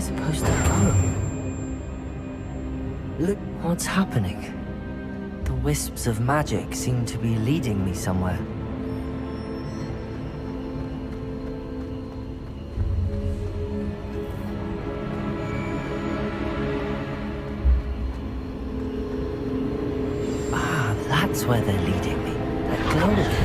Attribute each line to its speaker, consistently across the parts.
Speaker 1: supposed to go? Look, what's happening? The wisps of magic seem to be leading me somewhere. Ah, that's where they're leading me. That glow.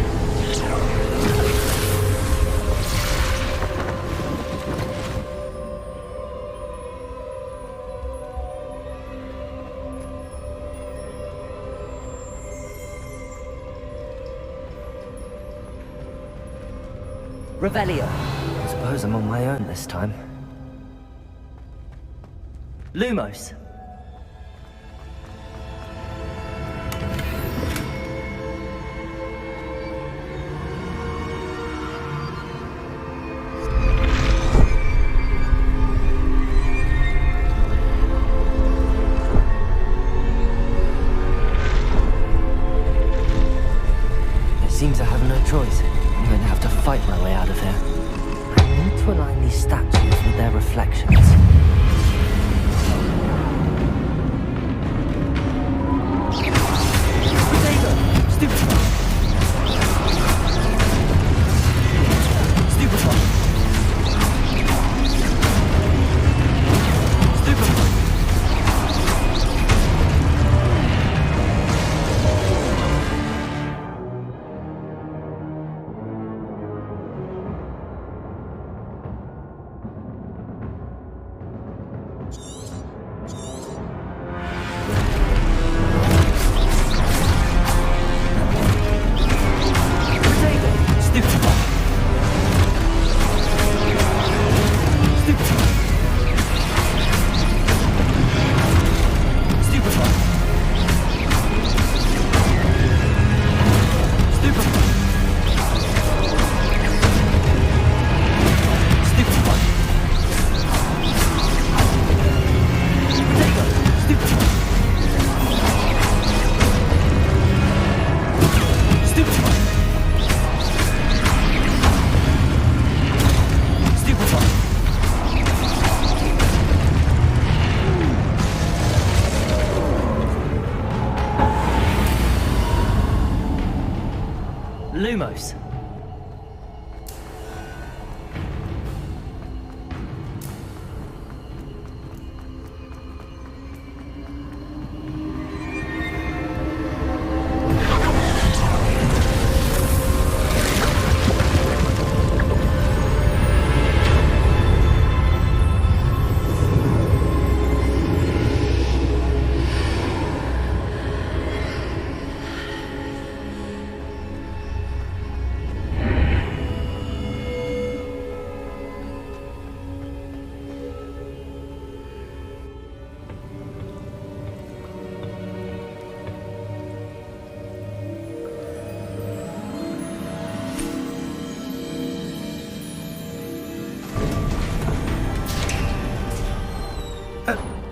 Speaker 1: Revelio. I suppose I'm on my own this time. Lumos. It seems I have no choice. I'm going to have to fight my way out of here. I need to align these statues with their reflections. Lumos.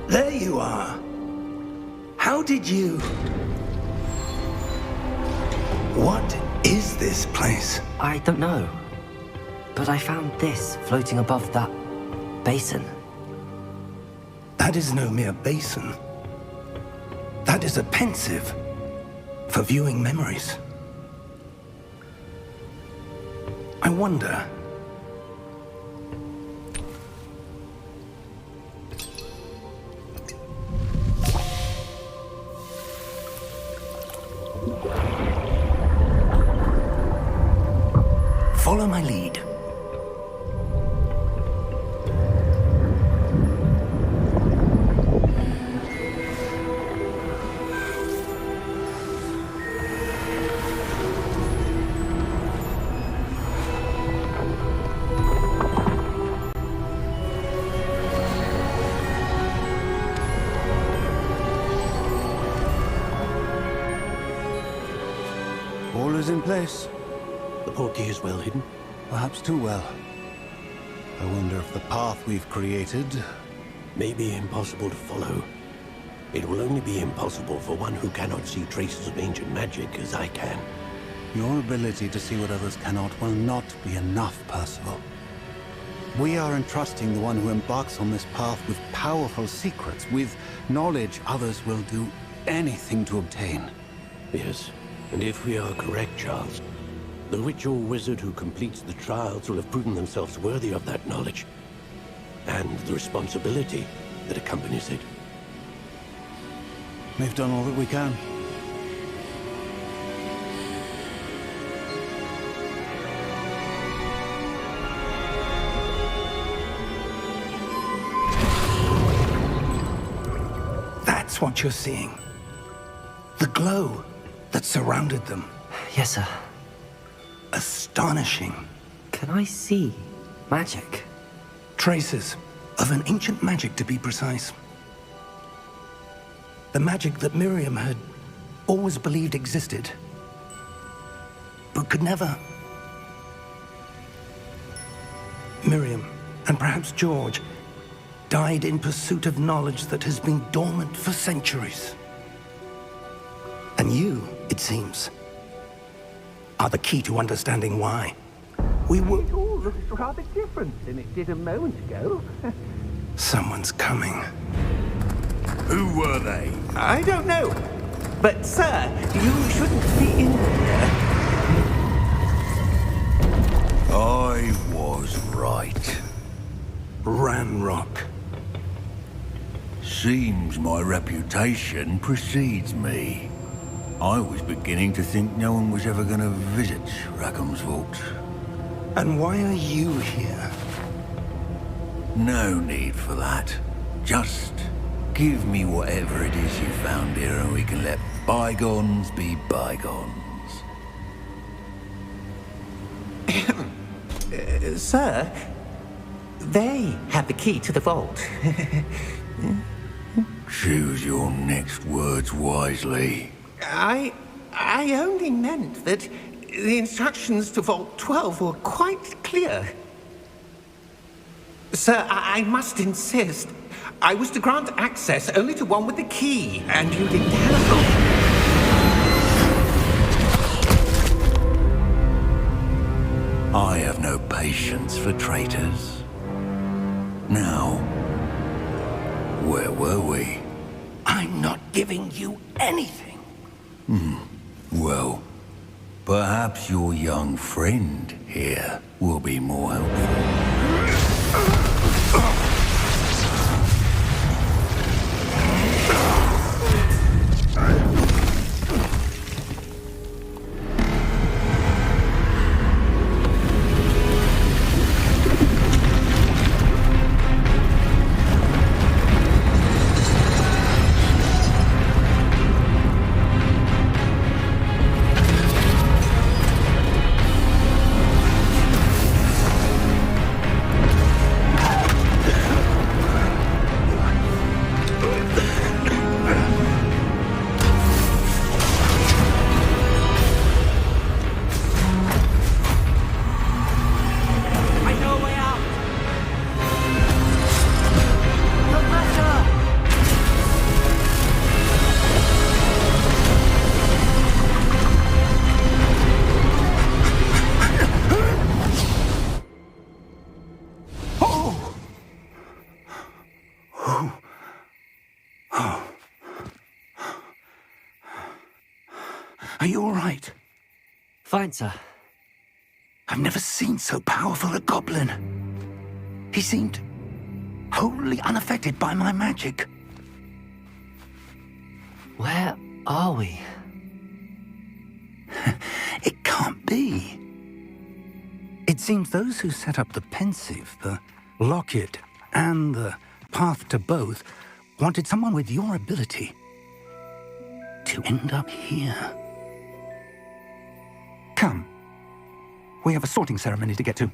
Speaker 2: There you are. How did you... What is this place?
Speaker 1: I don't know. But I found this floating above that basin.
Speaker 2: That is no mere basin. That is a pensive for viewing memories. I wonder... Follow my lead.
Speaker 3: All is in place.
Speaker 4: The portkey is well hidden.
Speaker 3: Perhaps too well. I wonder if the path we've created...
Speaker 4: may be impossible to follow. It will only be impossible for one who cannot see traces of ancient magic as I can.
Speaker 3: Your ability to see what others cannot will not be enough, Percival. We are entrusting the one who embarks on this path with powerful secrets, with knowledge others will do anything to obtain.
Speaker 4: Yes, and if we are correct, Charles, the witch or wizard who completes the trials will have proven themselves worthy of that knowledge, and the responsibility that accompanies it.
Speaker 3: We've done all that we can.
Speaker 2: That's what you're seeing. The glow that surrounded them.
Speaker 1: Yes, sir.
Speaker 2: Astonishing.
Speaker 1: Can I see magic?
Speaker 2: Traces of an ancient magic, to be precise. The magic that Miriam had always believed existed, but could never. Miriam, and perhaps George, died in pursuit of knowledge that has been dormant for centuries. And you, it seems, are the key to understanding why. We were...
Speaker 5: It all looks rather different than it did a moment ago.
Speaker 2: Someone's coming.
Speaker 6: Who were they?
Speaker 5: I don't know. But, sir, you shouldn't be in here.
Speaker 6: I was right.
Speaker 2: Ranrock.
Speaker 6: Seems my reputation precedes me. I was beginning to think no one was ever going to visit Rackham's vault.
Speaker 2: And why are you here?
Speaker 6: No need for that. Just give me whatever it is you found here and we can let bygones be bygones.
Speaker 5: Sir, they have the key to the vault.
Speaker 6: Choose your next words wisely.
Speaker 5: I only meant that the instructions to Vault 12 were quite clear. Sir, I must insist. I was to grant access only to one with the key, and you didn't have.
Speaker 6: I have no patience for traitors. Now, where were we?
Speaker 2: I'm not giving you anything.
Speaker 6: Well, perhaps your young friend here will be more helpful.
Speaker 2: Are you all right?
Speaker 1: Fine, sir.
Speaker 2: I've never seen so powerful a goblin. He seemed wholly unaffected by my magic.
Speaker 1: Where are we?
Speaker 2: It can't be. It seems those who set up the pensive, the locket, and the path to both wanted someone with your ability to end up here. Come. We have a sorting ceremony to get to.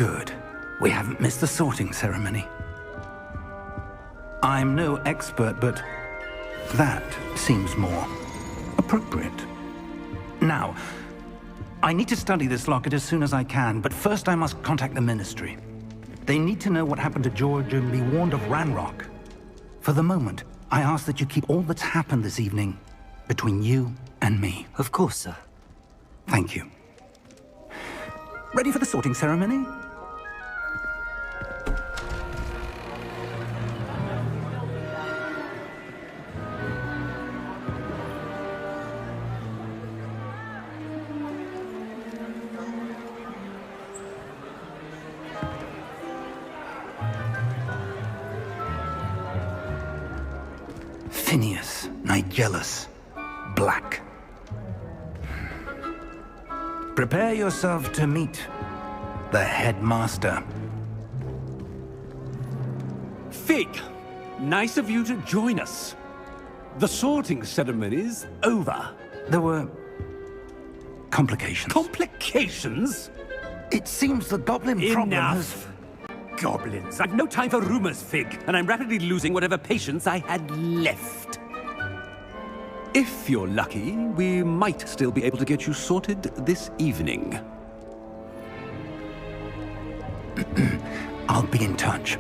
Speaker 2: Good. We haven't missed the sorting ceremony. I'm no expert, but that seems more appropriate. Now, I need to study this locket as soon as I can, but first I must contact the Ministry. They need to know what happened to George and be warned of Ranrock. For the moment, I ask that you keep all that's happened this evening between you and me.
Speaker 1: Of course, sir.
Speaker 2: Thank you. Ready for the sorting ceremony? Phineas, Nigellus, Black. Prepare yourself to meet the headmaster.
Speaker 7: Fig, nice of you to join us. The sorting ceremony's over.
Speaker 2: There were complications.
Speaker 7: Complications?
Speaker 2: It seems the goblin problem has...
Speaker 7: Enough! Goblins. I've no time for rumors, Fig, and I'm rapidly losing whatever patience I had left. If you're lucky, we might still be able to get you sorted this evening.
Speaker 2: I'll be in touch.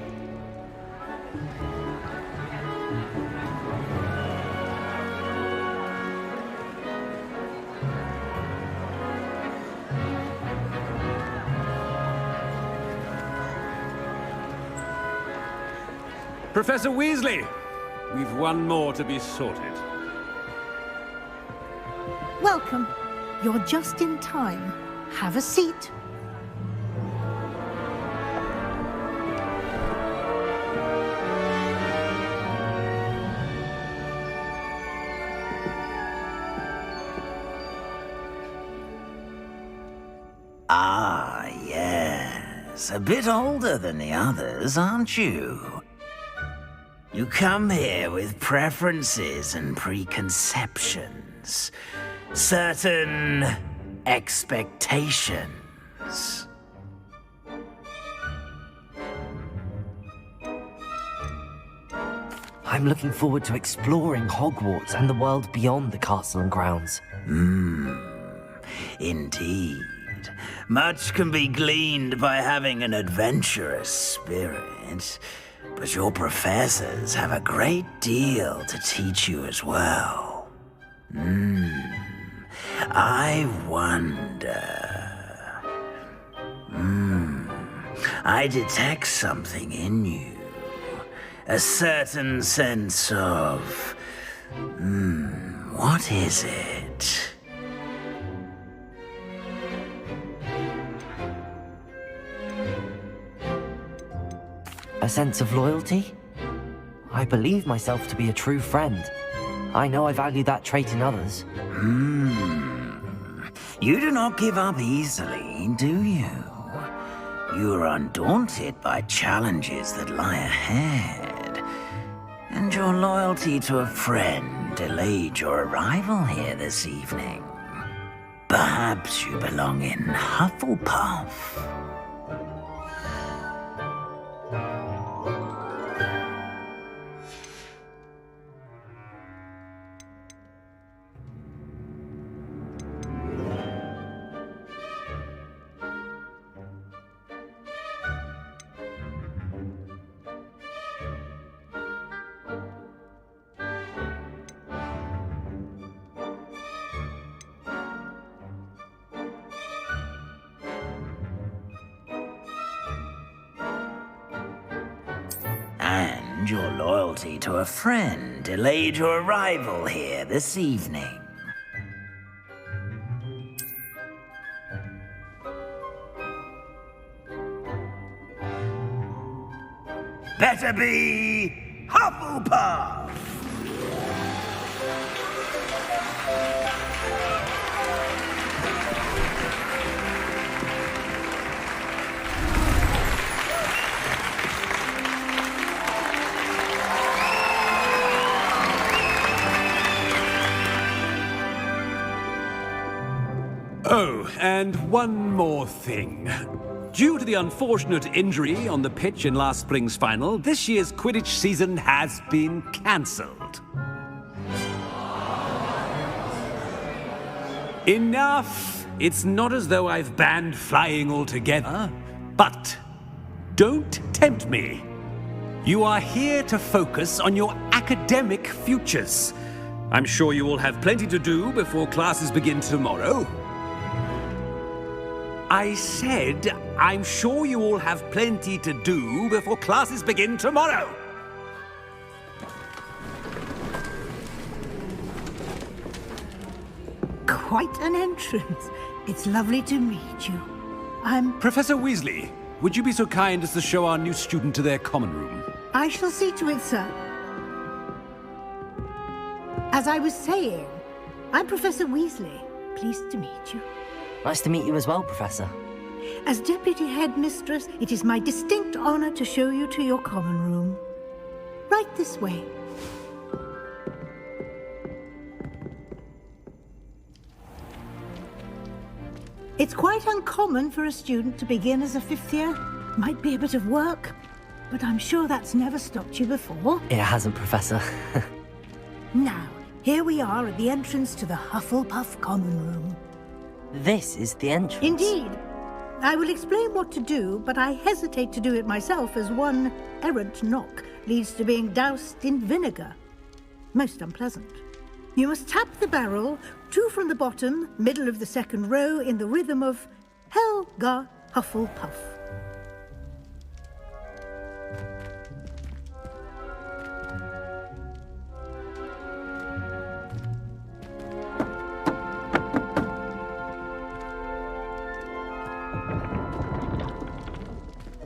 Speaker 7: Professor Weasley, we've one more to be sorted.
Speaker 8: Welcome. You're just in time. Have a seat.
Speaker 9: Ah, yes. A bit older than the others, aren't you? You come here with preferences and preconceptions. Certain expectations.
Speaker 1: I'm looking forward to exploring Hogwarts and the world beyond the castle and grounds.
Speaker 9: Indeed. Much can be gleaned by having an adventurous spirit, but your professors have a great deal to teach you as well. I wonder... I detect something in you. A certain sense of... what is it?
Speaker 1: A sense of loyalty? I believe myself to be a true friend. I know I value that trait in others.
Speaker 9: You do not give up easily, do you? You are undaunted by challenges that lie ahead. And your loyalty to a friend delayed your arrival here this evening. Perhaps you belong in Hufflepuff. And your loyalty to a friend delayed your arrival here this evening. Better be Hufflepuff!
Speaker 7: Oh, and one more thing. Due to the unfortunate injury on the pitch in last spring's final, this year's Quidditch season has been cancelled. Enough! It's not as though I've banned flying altogether, but don't tempt me. You are here to focus on your academic futures. I'm sure you will have plenty to do before classes begin tomorrow. I said, I'm sure you all have plenty to do before classes begin tomorrow.
Speaker 8: Quite an entrance. It's lovely to meet you.
Speaker 7: Professor Weasley, would you be so kind as to show our new student to their common room?
Speaker 8: I shall see to it, sir. As I was saying, I'm Professor Weasley. Pleased to meet you.
Speaker 1: Nice to meet you as well, Professor.
Speaker 8: As Deputy Headmistress, it is my distinct honor to show you to your common room. Right this way. It's quite uncommon for a student to begin as a fifth year. Might be a bit of work, but I'm sure that's never stopped you before.
Speaker 1: It hasn't, Professor.
Speaker 8: Now, here we are at the entrance to the Hufflepuff common room.
Speaker 1: This is the entrance.
Speaker 8: Indeed. I will explain what to do, but I hesitate to do it myself as one errant knock leads to being doused in vinegar. Most unpleasant. You must tap the barrel, 2 from the bottom, middle of the second row, in the rhythm of Helga Hufflepuff.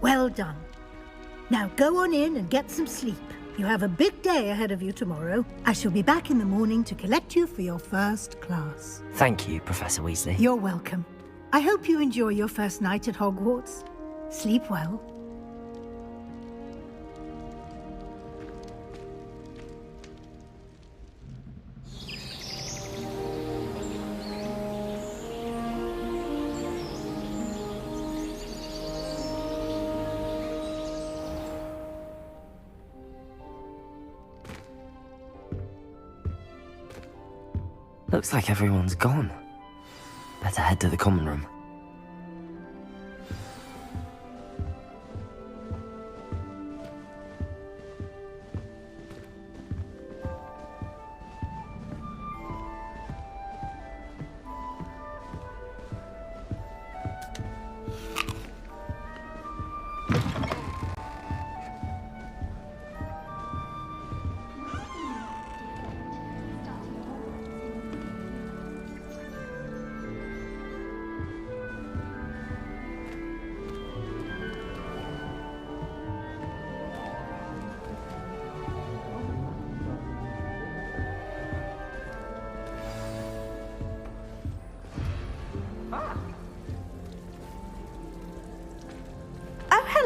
Speaker 8: Well done. Now go on in and get some sleep. You have a big day ahead of you tomorrow. I shall be back in the morning to collect you for your first class.
Speaker 1: Thank you, Professor Weasley.
Speaker 8: You're welcome. I hope you enjoy your first night at Hogwarts. Sleep well.
Speaker 1: Looks like everyone's gone. Better head to the common room.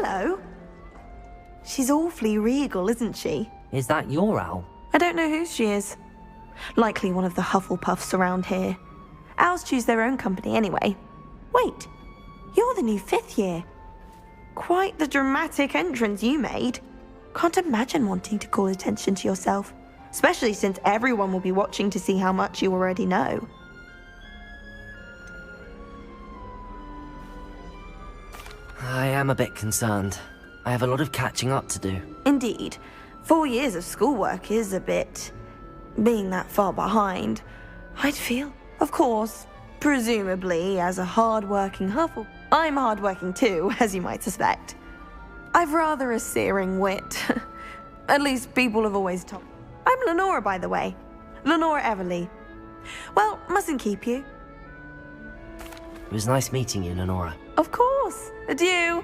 Speaker 10: Hello. She's awfully regal, isn't she?
Speaker 1: Is that your owl?
Speaker 10: I don't know who she is. Likely one of the Hufflepuffs around here. Owls choose their own company anyway. Wait, you're the new 5th year. Quite the dramatic entrance you made. Can't imagine wanting to call attention to yourself, especially since everyone will be watching to see how much you already know.
Speaker 1: I am a bit concerned. I have a lot of catching up to do.
Speaker 10: Indeed. 4 years of schoolwork is a bit... being that far behind. I'd feel, of course, presumably as a hard-working Huffle. I'm hard-working too, as you might suspect. I've rather a searing wit. At least people have always told me. I'm Lenora, by the way. Lenora Everly. Well, mustn't keep you.
Speaker 1: It was nice meeting you, Lenora.
Speaker 10: Of course. Adieu.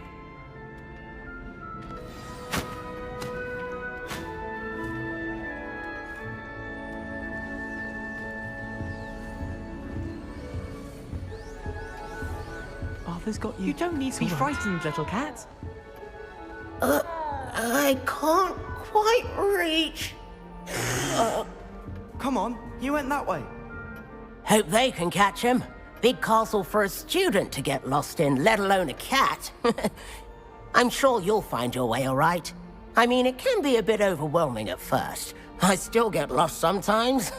Speaker 11: Arthur's got you. You don't need to be frightened, little cat.
Speaker 5: I can't quite reach.
Speaker 11: Come on, you went that way.
Speaker 12: Hope they can catch him. Big castle for a student to get lost in, let alone a cat. I'm sure you'll find your way all right. I mean, it can be a bit overwhelming at first. I still get lost sometimes.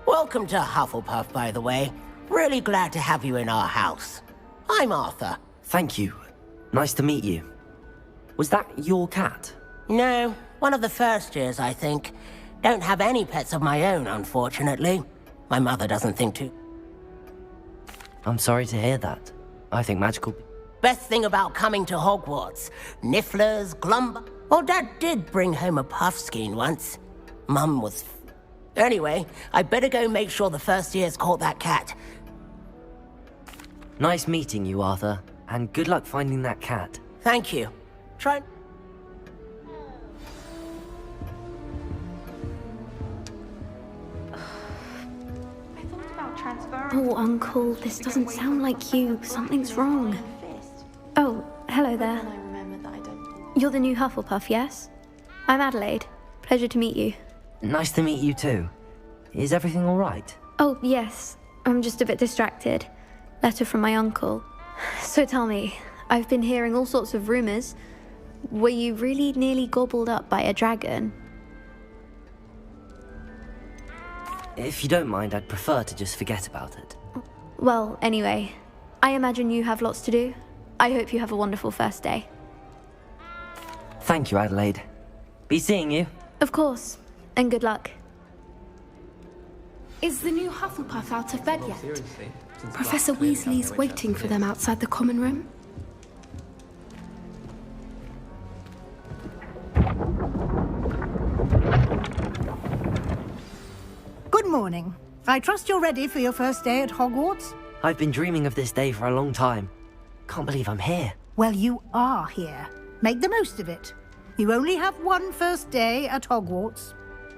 Speaker 12: Welcome to Hufflepuff, by the way. Really glad to have you in our house. I'm Arthur.
Speaker 1: Thank you. Nice to meet you. Was that your cat?
Speaker 12: No, one of the first years, I think. Don't have any pets of my own, unfortunately. My mother doesn't think to.
Speaker 1: I'm sorry to hear that. I think magical...
Speaker 12: Best thing about coming to Hogwarts. Nifflers, glumber... Oh, Dad did bring home a puffskein once. Mum was... Anyway, I better go make sure the first year's caught that cat.
Speaker 1: Nice meeting you, Arthur. And good luck finding that cat.
Speaker 12: Thank you. Try...
Speaker 13: Oh, Uncle, this doesn't sound like you. Something's wrong. Oh, hello there. You're the new Hufflepuff, yes? I'm Adelaide. Pleasure to meet you.
Speaker 1: Nice to meet you too. Is everything all right?
Speaker 13: Oh, yes. I'm just a bit distracted. Letter from my uncle. So tell me, I've been hearing all sorts of rumors. Were you really nearly gobbled up by a dragon?
Speaker 1: If you don't mind, I'd prefer to just forget about it.
Speaker 13: Well, anyway, I imagine you have lots to do. I hope you have a wonderful first day.
Speaker 1: Thank you, Adelaide. Be seeing you.
Speaker 13: Of course, and good luck.
Speaker 14: Is the new Hufflepuff out of bed yet? Professor Weasley's waiting for them outside the common room.
Speaker 8: Good morning. I trust you're ready for your first day at Hogwarts?
Speaker 1: I've been dreaming of this day for a long time. Can't believe I'm here.
Speaker 8: Well, you are here. Make the most of it. You only have one first day at Hogwarts.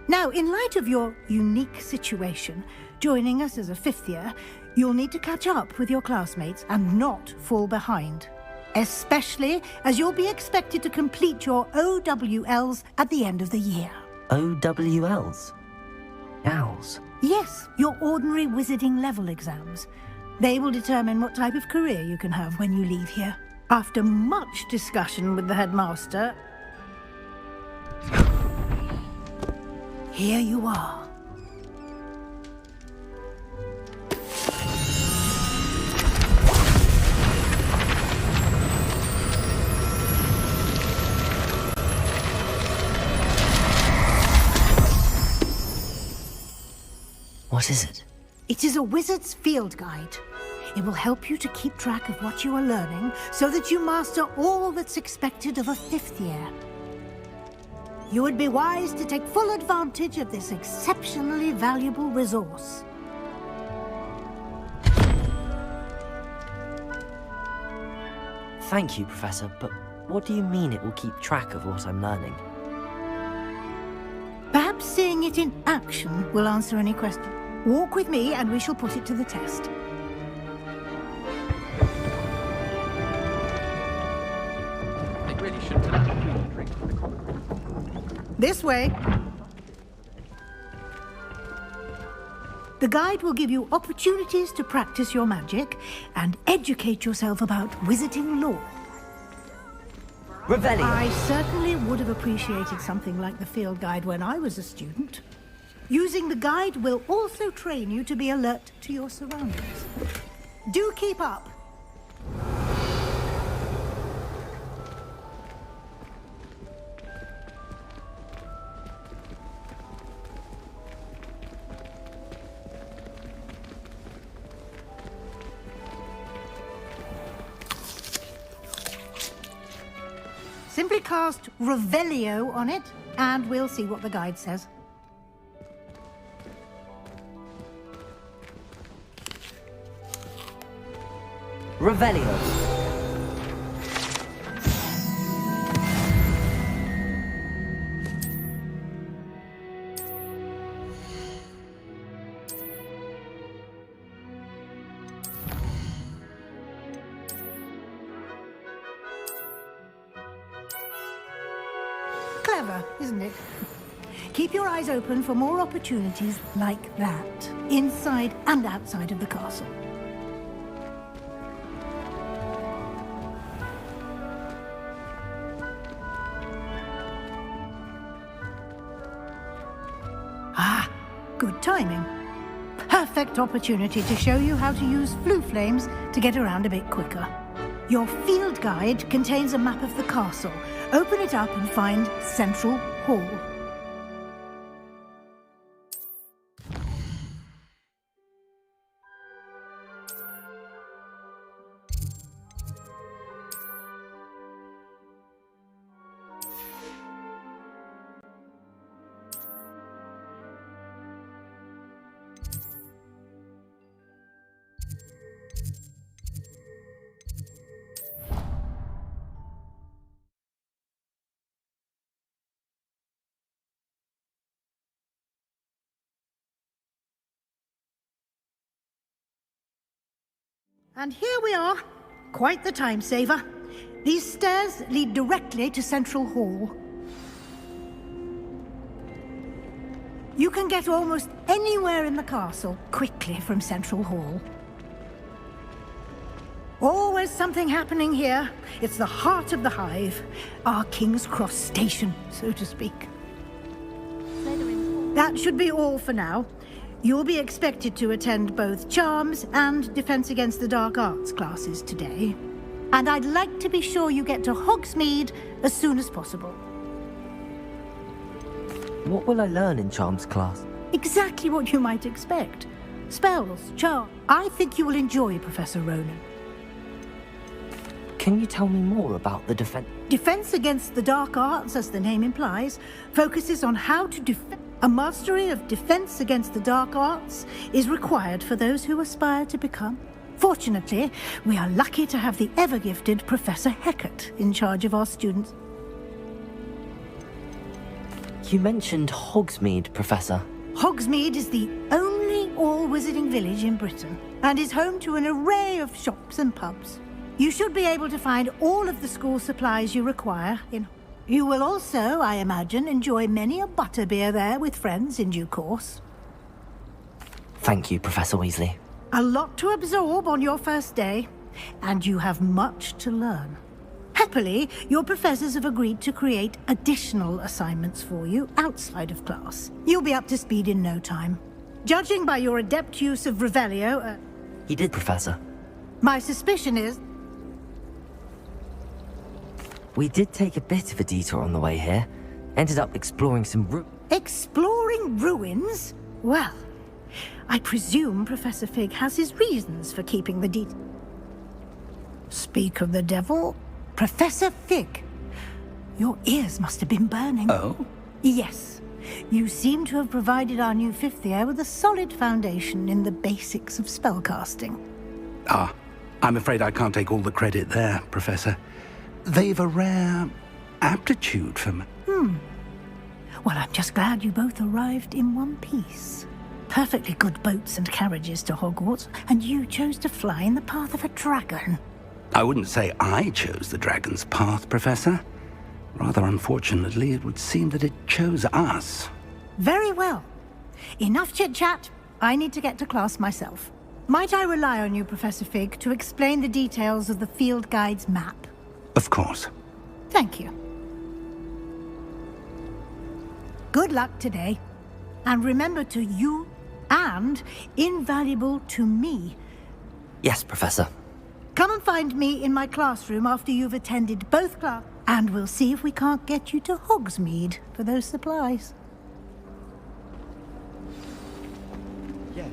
Speaker 8: Now, in light of your unique situation, joining us as a fifth year, you'll need to catch up with your classmates and not fall behind. Especially as you'll be expected to complete your OWLs at the end of the year.
Speaker 1: OWLs? Owls?
Speaker 8: Yes, your ordinary wizarding level exams. They will determine what type of career you can have when you leave here. After much discussion with the headmaster, here you are.
Speaker 1: What is it?
Speaker 8: It is a wizard's field guide. It will help you to keep track of what you are learning so that you master all that's expected of a fifth year. You would be wise to take full advantage of this exceptionally valuable resource.
Speaker 1: Thank you, Professor, but what do you mean it will keep track of what I'm learning?
Speaker 8: Perhaps seeing it in action will answer any question. Walk with me and we shall put it to the test.
Speaker 11: They really shouldn't have had a drink from the common room.
Speaker 8: This way. The guide will give you opportunities to practice your magic and educate yourself about wizarding lore.
Speaker 1: Revelio.
Speaker 8: I certainly would have appreciated something like the field guide when I was a student. Using the guide will also train you to be alert to your surroundings. Do keep up. Simply cast Revelio on it, and we'll see what the guide says.
Speaker 1: Revelio.
Speaker 8: Clever, isn't it? Keep your eyes open for more opportunities like that, inside and outside of the castle. Ah, good timing. Perfect opportunity to show you how to use flue flames to get around a bit quicker. Your field guide contains a map of the castle. Open it up and find Central Hall. And here we are. Quite the time saver. These stairs lead directly to Central Hall. You can get almost anywhere in the castle quickly from Central Hall. Always something happening here. It's the heart of the hive. Our King's Cross station, so to speak. That should be all for now. You'll be expected to attend both Charms and Defense Against the Dark Arts classes today. And I'd like to be sure you get to Hogsmeade as soon as possible.
Speaker 1: What will I learn in Charms class?
Speaker 8: Exactly what you might expect. Spells, charms. I think you will enjoy Professor Ronan.
Speaker 1: Can you tell me more about the defense?
Speaker 8: Defense Against the Dark Arts, as the name implies, focuses on how to defend. A mastery of Defense Against the Dark Arts is required for those who aspire to become. Fortunately, we are lucky to have the ever-gifted Professor Hecat in charge of our students.
Speaker 1: You mentioned Hogsmeade, Professor.
Speaker 8: Hogsmeade is the only all-wizarding village in Britain and is home to an array of shops and pubs. You should be able to find all of the school supplies you require in. You will also, I imagine, enjoy many a butterbeer there with friends in due course.
Speaker 1: Thank you, Professor Weasley.
Speaker 8: A lot to absorb on your first day, and you have much to learn. Happily, your professors have agreed to create additional assignments for you outside of class. You'll be up to speed in no time. Judging by your adept use of Revelio...
Speaker 1: He did, Professor.
Speaker 8: My suspicion is...
Speaker 1: We did take a bit of a detour on the way here. Ended up exploring some
Speaker 8: Exploring ruins? Well, I presume Professor Fig has his reasons for keeping the Speak of the devil. Professor Fig, your ears must have been burning.
Speaker 2: Oh?
Speaker 8: Yes. You seem to have provided our new fifth year with a solid foundation in the basics of spellcasting.
Speaker 2: Ah, I'm afraid I can't take all the credit there, Professor. They've a rare aptitude for me.
Speaker 8: Well, I'm just glad you both arrived in one piece. Perfectly good boats and carriages to Hogwarts, and you chose to fly in the path of a dragon.
Speaker 2: I wouldn't say I chose the dragon's path, Professor. Rather unfortunately, it would seem that it chose us.
Speaker 8: Very well. Enough chit-chat. I need to get to class myself. Might I rely on you, Professor Fig, to explain the details of the field guide's map?
Speaker 2: Of course.
Speaker 8: Thank you. Good luck today. And remember to you and invaluable to me.
Speaker 1: Yes, Professor.
Speaker 8: Come and find me in my classroom after you've attended both classes, and we'll see if we can't get you to Hogsmeade for those supplies.
Speaker 15: Yes,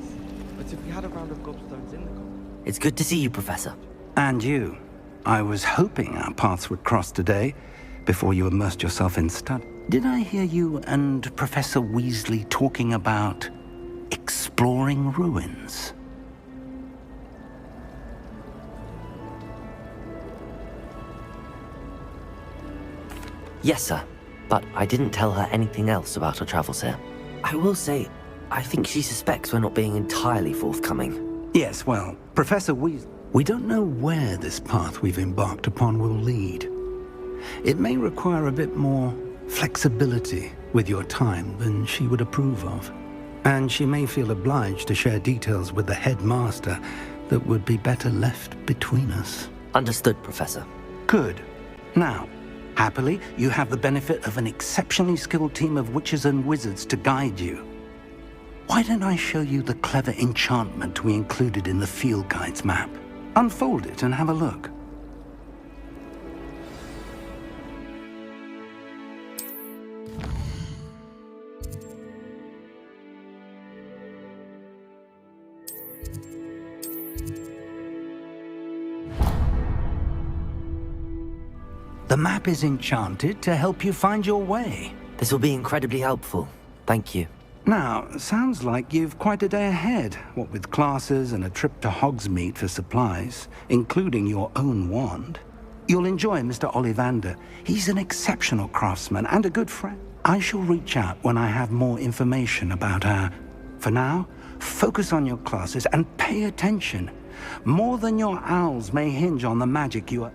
Speaker 15: but if we had a round of gobstones in the common...
Speaker 1: It's good to see you, Professor.
Speaker 2: And you. I was hoping our paths would cross today, before you immersed yourself in study. Did I hear you and Professor Weasley talking about exploring ruins?
Speaker 1: Yes, sir. But I didn't tell her anything else about her travels here. I will say, I think she suspects we're not being entirely forthcoming.
Speaker 2: Yes, well, Professor Weasley... We don't know where this path we've embarked upon will lead. It may require a bit more flexibility with your time than she would approve of. And she may feel obliged to share details with the headmaster that would be better left between us.
Speaker 1: Understood, Professor.
Speaker 2: Good. Now, happily, you have the benefit of an exceptionally skilled team of witches and wizards to guide you. Why don't I show you the clever enchantment we included in the field guide's map? Unfold it and have a look. The map is enchanted to help you find your way.
Speaker 1: This will be incredibly helpful. Thank you.
Speaker 2: Now, sounds like you've quite a day ahead, what with classes and a trip to Hogsmeade for supplies, including your own wand. You'll enjoy Mr. Ollivander. He's an exceptional craftsman and a good friend. I shall reach out when I have more information about her. For now, focus on your classes and pay attention. More than your owls may hinge on the magic you are...